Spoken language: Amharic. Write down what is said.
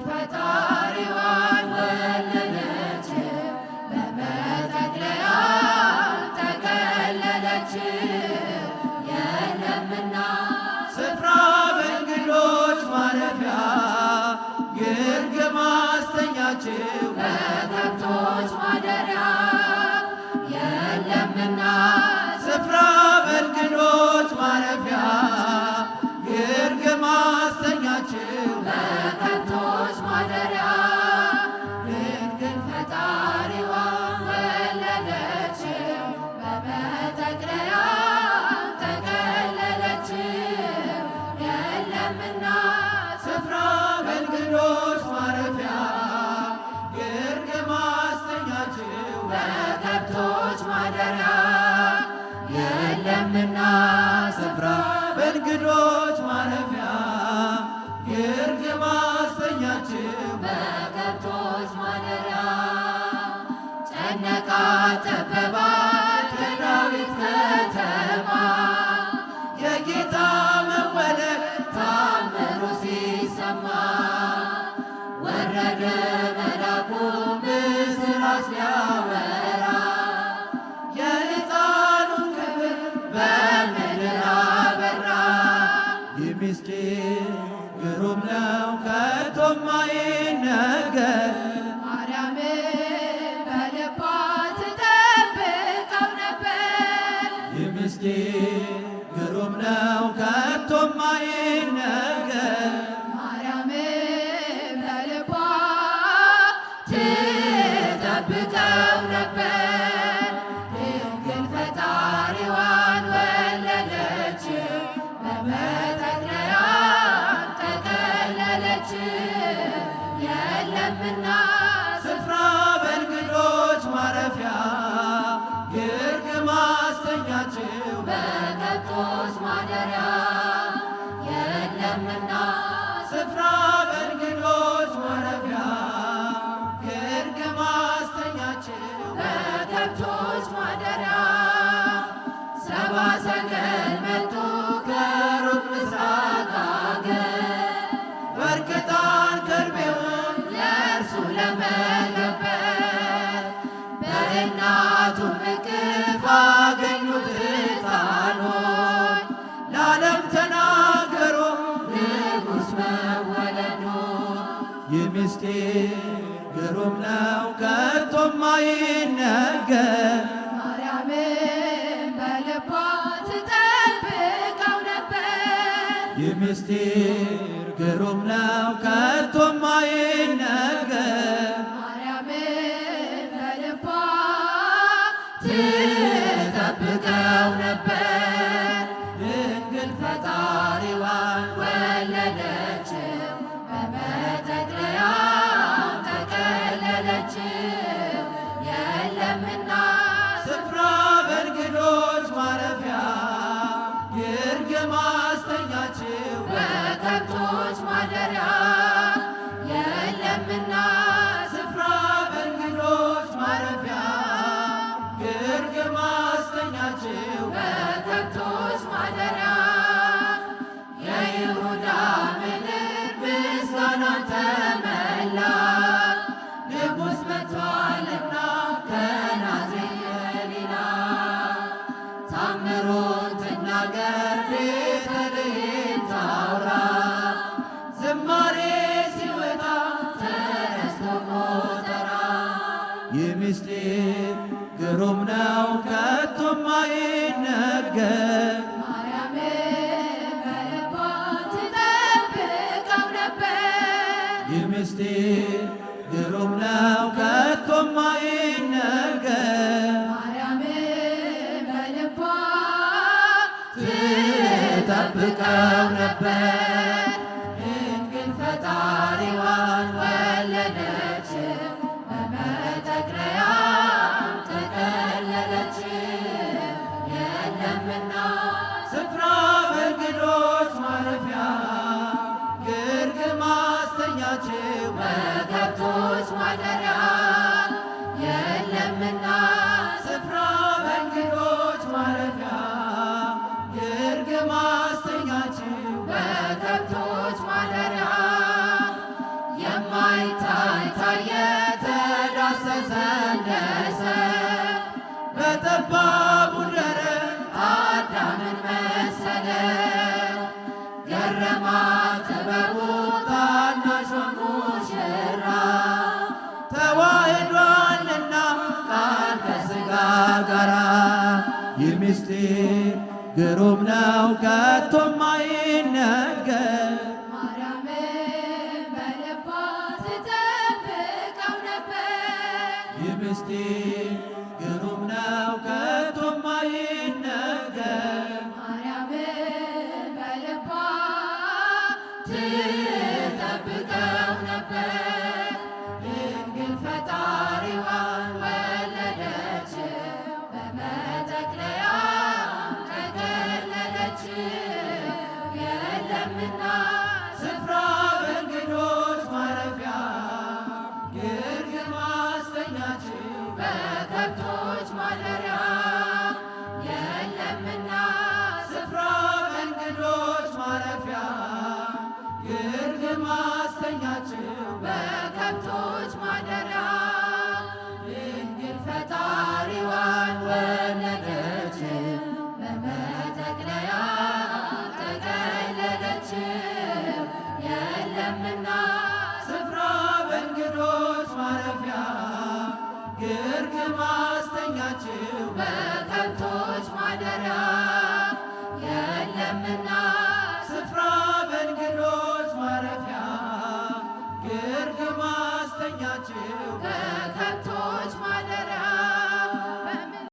ፈጣሪዋን ወለደች በመጠቅለያ ተከለለች። የለምና ስፍራ በእንግዶች ማረፊያ ግርግም አስተኛችው በከብቶች ማደሪያ የለምና ስፍራ በእንግዶች ማረፊያ ግርግም አስተኛችው በከብቶች ማደሪያ ድንግል ፈጣሪዋን ወለደች በመጠቅለያ ተከለለች። የለምና ስፍራ በእንግዶች ማረፊያ ግርግም አስተኛችው በከብቶች ማደሪያ የለምና ስፍራ በእንግዶች ማረፊያ ግርግም አስተኛችው በከብቶች ማደሪያ ጨነቃት ጠበባት ከዳዊት ከተማ የጌታ መወለድ ታምሩ ሲሰማ ወረደ መልአኩ ምስራች ሊያወራ የሕፃኑን ክብር በምድር አበራ። ይህ ምስጢር ግሩም ነው ከቶም አይነገር ማርያም በልቧ ትጠብቀው ነበር። ይህ ምስጢር ግሩም ነው ከቶም አይነገር ማርያም በልቧ ትጠብቀው ነበር። ድንግል ፈጣሪዋን ወለደች በመጠቅለያ ተከለለች። የለምና ስፍራ በእንግዶች ማረፊያ ግርግም አስተኛችው በከብቶች ማደሪያ የለምና ስፍራ በእንግዶች ማረፊያ ግርግም አስተኛችው በከብቶች ማደሪያ ሰብአ ሰገል መጡ ከሩቅ ምስራቅ አገር ወርቅ ዕጣን ከርቤውን ለእርሱ ለመገበር በእናቱ እቅፍ አገኙት ሕፃኑን ለዓለም ተናገሩ ንጉሥ መወለዱን። ይህ ምስጢር ግሩም ነው ከቶም አይነገር ማርያም በልቧ ትጠብቀው ነበር። ይህ ምስጢር ግሩም ነው ከቶም አይነገር ማርያም በልቧ ትጠብቀው ነበር። ድንግል ፈጣሪዋን ወለደች በመጠቅለያ ተከለለች። የለምና ስፍራ በእንግዶች ማረፊያ ግርግም አስተኛችው በከብቶች ማደሪያ የለምና ስፍራ በእንግዶች ማረፊያ ግርግም አስተኛችው በከብቶች ማደሪያ የይሁዳ ምድር ምስጋናን ተመላ ንጉሥ መጥቷልና ከናዝሬት ገሊላ። ታምሩን ትናገር ቤተልሔም ታውራ ዝማሬ ሲወጣ ተነስቶ ቆጠራ። ይህ ምስጢር ግሩም ነው ከቶም አይነገር ማርያም በልቧ ትጠብቀው ነበር። ይህ ምስጢር ግሩም ነው ከቶም አይነገር ማርያም በልቧ ትጠብቀው ነበር። ድንግል ፈጣሪዋን ወለደች በመጠቅለያ ተከለለች። የለምና ስፍራ በእንግዶች ማረፊያ ግርግም አስተኛችው በከብቶች ማደሪያ የለምና ስፍራ በእንግዶች ማረፊያ ግርግም አስተኛችው በከብቶች ማደሪያ ታናሿ ሙሽራ ተዋህዷልና ቃል ከሥጋ ጋራ ይህ ምስጢር ግሩም ነው ከቶም አይነገር። ማርያምን በልቧ ትጠብቀው ነበር። ይህ ምስጢር ግሩም ነው ከቶም አይነገር። ማርያምን በልቧ ትጠብቀው ነበር። ድንግል ፈጣሪዋን ወለደችው በመጠቅለያ ተገለለችው። የለምና ስፍራ በእንግዶች ማረፊያ ግርግም አስተኛችው በከብቶች ማደሪያ የለምና ስፍራ በእንግዶች ማረፊያ ግርግም አስተኛችው በከብቶች ማደሪያ ድንግል ፈጣሪዋን ወለደችው በመጠቅለያ ተገለለችው። የለምና ስፍራ በእንግዶች ማረፊያ ግርግም አስተኛችው በከብቶች ማደሪያ የለምና ስፍራ በእንግዶች ማረፊያ ግርግም አስተኛችው በከብቶች ማደሪያ